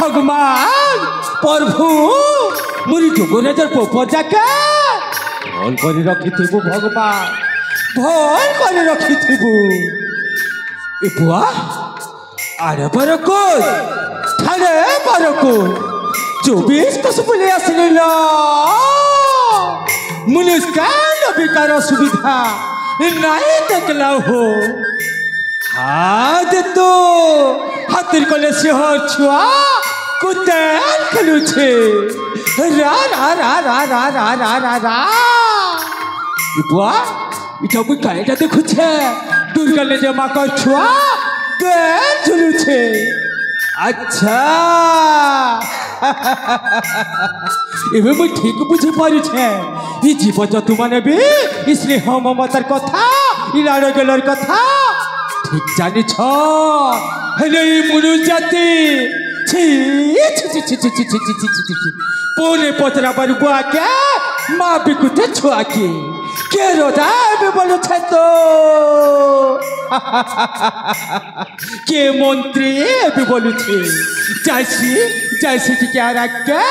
भगवान प्रभु मुरी जोगराजर पोप जाके भल कर रखिथिबु भगवान भल कर रखिथिबु ए बुआ आरे बरको थारे बरको 24 कस बोले आसलिला मुनिस्कान बिकार सुविधा नहीं देखला हो हाथ तो हाथर कले से हो छुआ कुत्तेन खेलु छे रा रा रा रा रा रा रा रा रा बुआ इटा बुका इटा देखु छे दुर्गा ले जमा कर छुआ केन झुलु छे अच्छा एबे मु ठीक बुझी पारु छे ई जीव जंतु माने भी इसलिए हम ममतार कथा ई लाड़ गेलर कथा ठीक जानी छ हेले ई मुनु जाति छी छी छी छी छी छी छी छी छी छी पोने पतरा पर बुआ के मां बिकुते छुआ के रोदा बे बोलो छ तो के मंत्री बे बोलु छे जैसी कि क्या रख के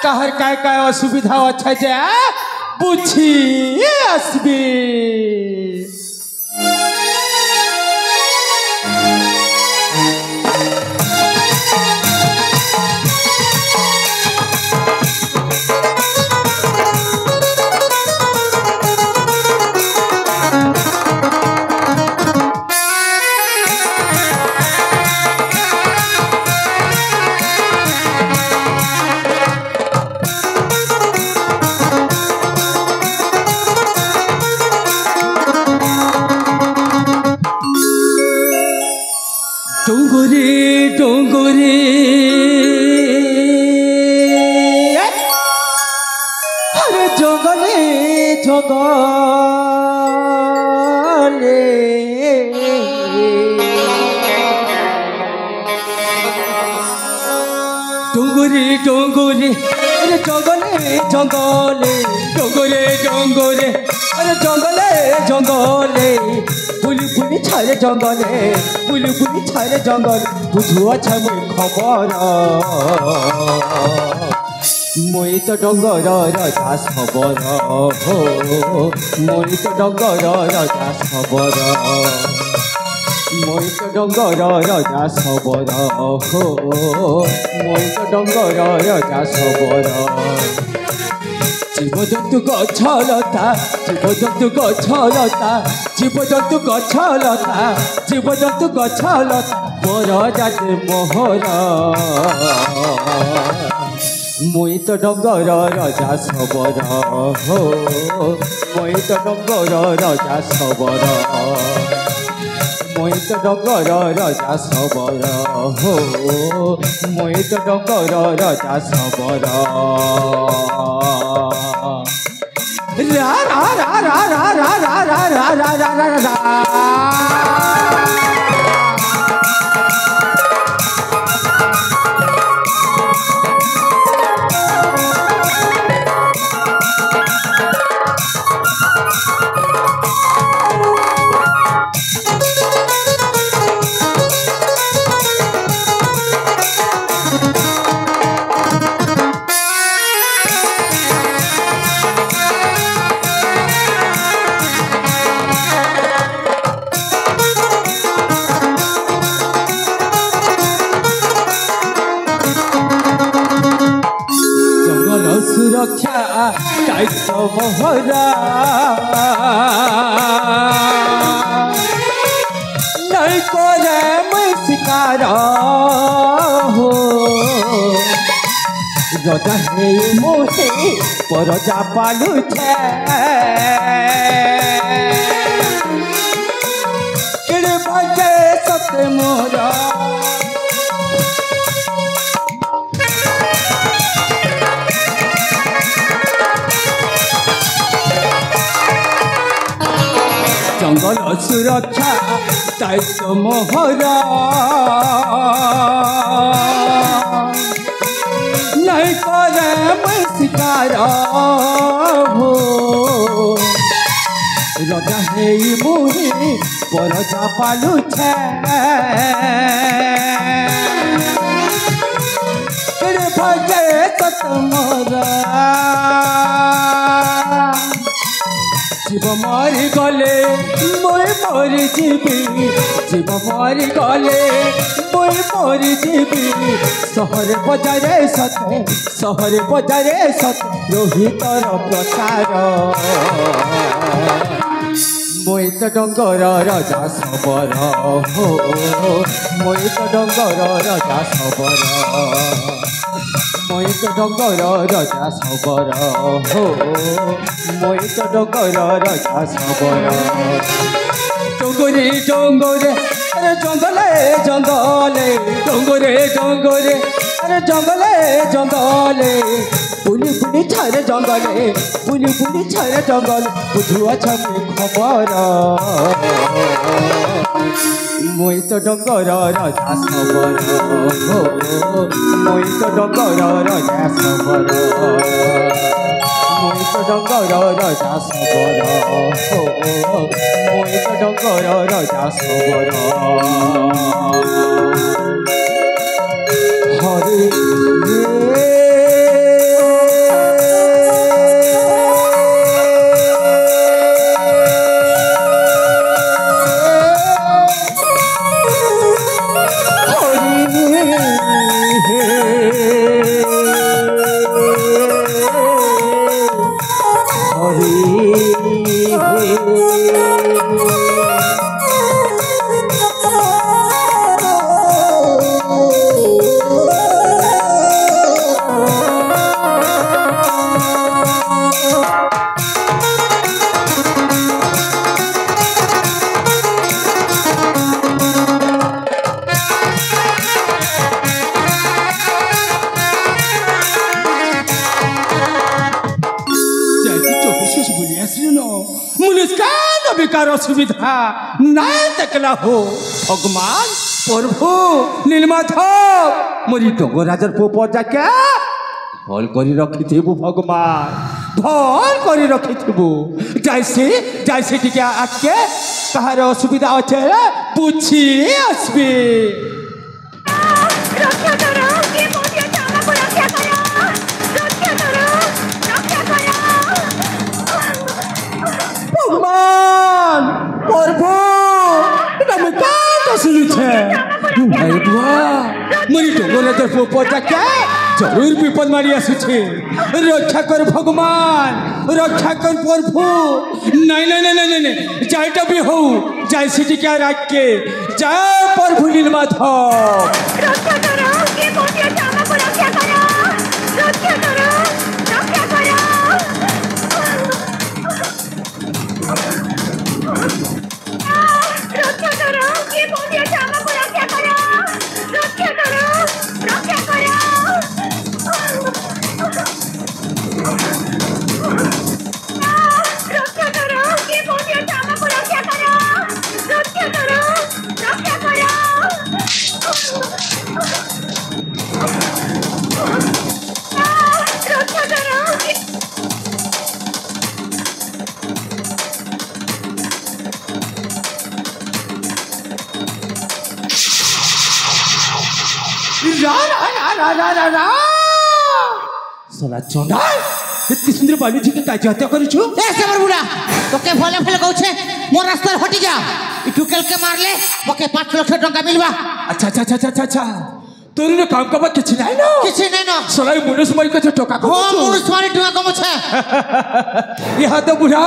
कहर काय असुविधा अच्छा जे बुझी आसबे डोंगरे अरे जंगले जंगले डोंगरे अरे जंगले जंगले डोंगरे अरे जंगले जंगले बुली छाले जंगले बुली छाले जंगल बुझुआ छ खबर মই তো ডঙ্গর রাজা সবর হো মই তো ডঙ্গর রাজা সবর মই তো ডঙ্গর রাজা সবর হো মই তো ডঙ্গর রাজা সবর জীবজন্তু গছলতা জীবজন্তু গছলতা জীবজন্তু গছলতা জীবজন্তু গছলতা বড় জাতি মোহর মই তো ডঙ্গর রাজা সবর হো মই তো ডঙ্গর রাজা সবর মই তো ডঙ্গর রাজা সবর হো মই তো ডঙ্গর রাজা সবর রা রা রা রা রা রা রা রা রা রা রা রা রা सुरक्षा दायित्व मोहरा नहीं करे मैं शिकार हो रजा हे मोहे परजा पालू छे केड़े भागे सत्य मोरा जंगल सुरक्षा दायित्व मोहरा नहीं करे मैं शिकार हो रजा हे मुही परजा पालू छे সজে তোমরা জীব মরি গলে মই মরি যাবি জীব মরি গলে মই মরি যাবি শহরে বজারে সতে শহরে বজারে সতে রোহিতর প্রচার মই তো ডঙ্গর রাজা সবর হো মই তো ডঙ্গর রাজা সবর মই তো ডঙ্গর রাজা সবর হো মই তো ডঙ্গর রাজা সবর ডঙ্গরে ডঙ্গরে আরে জঙ্গলে জঙ্গলে ডঙ্গরে ডঙ্গরে আরে জঙ্গলে জঙ্গলে পুলি পুলি ছাড়ে জঙ্গলে পুলি পুলি ছাড়ে জঙ্গল বুঝুয়া ছবি খবর মই তো ডঙ্গর রাজা সবর মই তো ডঙ্গর রাজা সবর মই তো ডঙ্গর রাজা সবর মই তো ডঙ্গর রাজা সবর হরে অসুবিধা নাই দেখলা হো ভগবান প্রভু নীলমাধব মরি ডঙ্গরাজর পোপজাকে ভল করে রখিথিবু ভগবান ভল করে রখিথিবু যাইছে যাইছে টিকে আজকে কাহার অসুবিধা আছে বুঝি আসবে ভগবান প্রভু এটা আমি কাটা শুনেছে মরি ডঙ্গরাজর পোপজাকে জরুর বিপদ মারি আসুছে রক্ষা কর ভগবান রক্ষা কর প্রভু নাই নাই নাই নাই নাই যাইটা বি হও যাই সেটিকে আর আজকে যা প্রভু নীলমাধব রক্ষা করো কে বলিয়েছে আমাকে রক্ষা করো রক্ষা করো রক্ষা করো রক্ষা করো কে বলিয়েছে আমাকে রক্ষা করো রক্ষা করো রক্ষা করো রক্ষা করো কে বলিয়েছে আমাকে রক্ষা করো রক্ষা করো রক্ষা করো রক্ষা করো রা রা রা রা রা রা সালা চন্ডাল এতে সুন্দর বালিজিকে কাজ হত্যা করেছো এ সেবর বুড়া তোকে ফলে ফলে কହୁছে মোর রাস্তার হটি যা ইটু কেলকে মারলে ওকে 5 লক্ষ টাকা মিলবা আচ্ছা আচ্ছা আচ্ছা আচ্ছা আচ্ছা তোর না কাম কাবা কিছু নাই না কিছু নাই না সালাই মনুষ মারি কাছে টাকা ও কমাছো মনুষ মারি টাকা কমছে ইহা তো বুড়া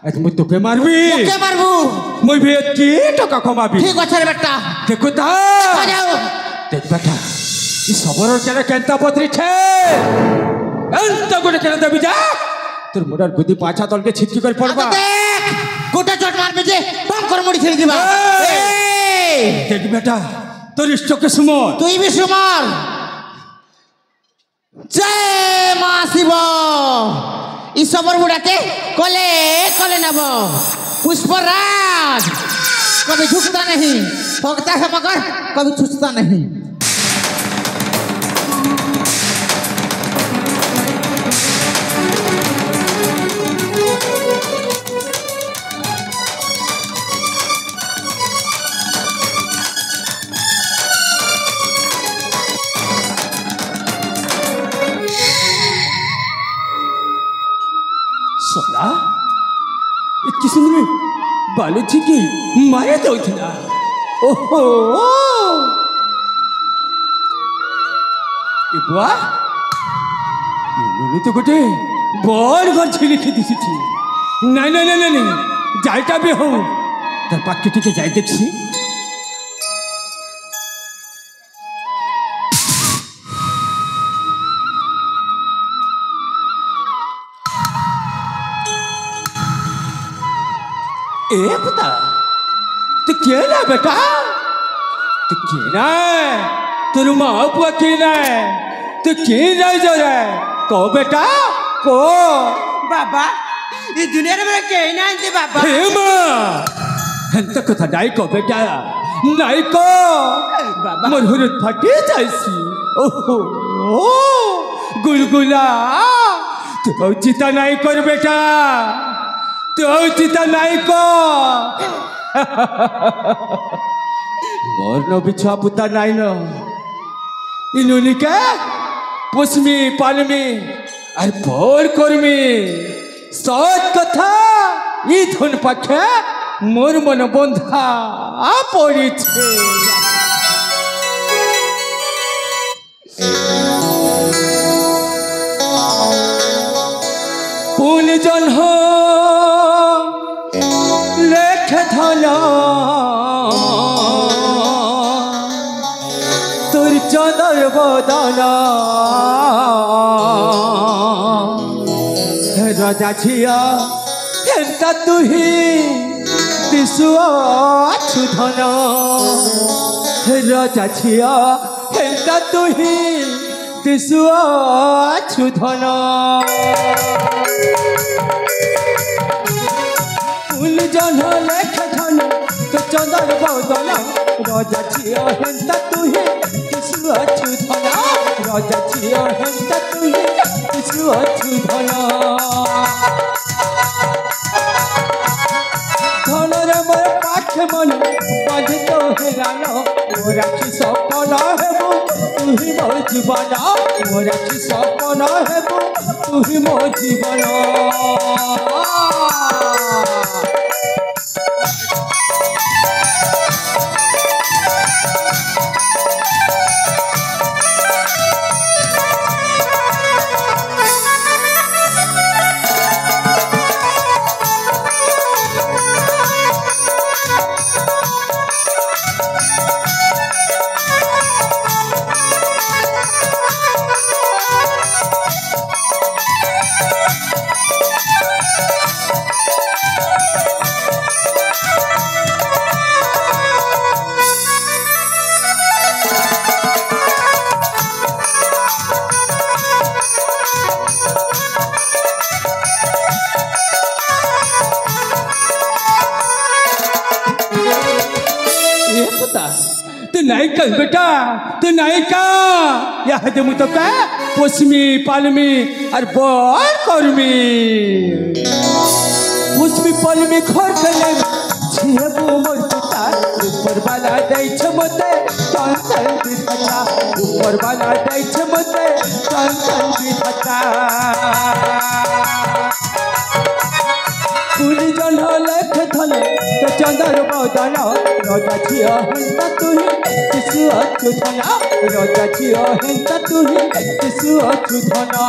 আজ মুই তোকে মারবি ওকে মারবু মুই ভেদ কি টাকা কমাবি ঠিক আছে রে বেটা দেখো তা যাও দেখ বেটা ই সবরর কেন কেনতা পত্রিছে এন্ত করে কেন দেবি যা তোর মোড়ার গুদি পাছা তলকে ছিটকি করে পড়বা দেখ গোটা চট মারবে যে বম করে মুড়ি ছেড়ে দিবা এই দেখ বেটা তোর ইষ্টকে সুমন তুই বি সুমল জয় মা শিব ই সবর বুড়াকে কলে কলে নেব पुष्पराज कभी झुकता नहीं भोगता है मगर कभी छूटता नहीं बालुची की मारे दौला ओहो ए बुआ तो गोटे बड़ घर छिड़ी दिशुची नहीं नहीं नहीं नहीं जाटा भी हो तार पाखे टिके जाए देखी ए पता तो क्या ना बेटा तो क्या ना तेरे माँ बुआ क्या ना तो क्या ना जो है को बेटा को बाबा ये दुनिया में कहीं ना आंटी बाबा हे माँ हंता को था नाई को बेटा नाई को बाबा मरहुरत फटे जाइसी ओहो ओ गुलगुला तो चिता नाई कर बेटा तो चिता नाई को मोर नो बिछा पुता नाई नो इन्होंने क्या पुष्मी पालमी और बोल कर्मी सत कथा ई धन पाखे मोर मन बंधा पड़ी छे पुन जन्ह लेख धना তোর চদর বদনা রাজা ঝিয়া হেন্তা তুহি দিশু আছু ধন রাজা ঝিয়া হেন্তা তুহি দিশু আছু ধন ফুল জন লেখ ধন তো চদর বদনা রাজা ঝিয়া হেন্তা তুহি अछु धना राजा छिया हंता तुही किछु अछु धना धनर मोर पाखे मन बाजे तो हेरानो मोरा की सपना हेबो तुही मो जीवन मोरा की सपना हेबो तुही मो जीवन तू नहीं कर बेटा तू नहीं का यह दे मुझे का पुष्मी पालमी और बोल कर्मी पुष्मी पालमी खोर कले छिए वो मोर पिता ऊपर वाला दे छमते तन तन बिठता ऊपर वाला दे छमते तन तन बिठता पुली जन लेख धन तो चंदर बदन राजा झिया हंता तुही किसु अछु धना राजा झिया हंता तुही किसु अछु धना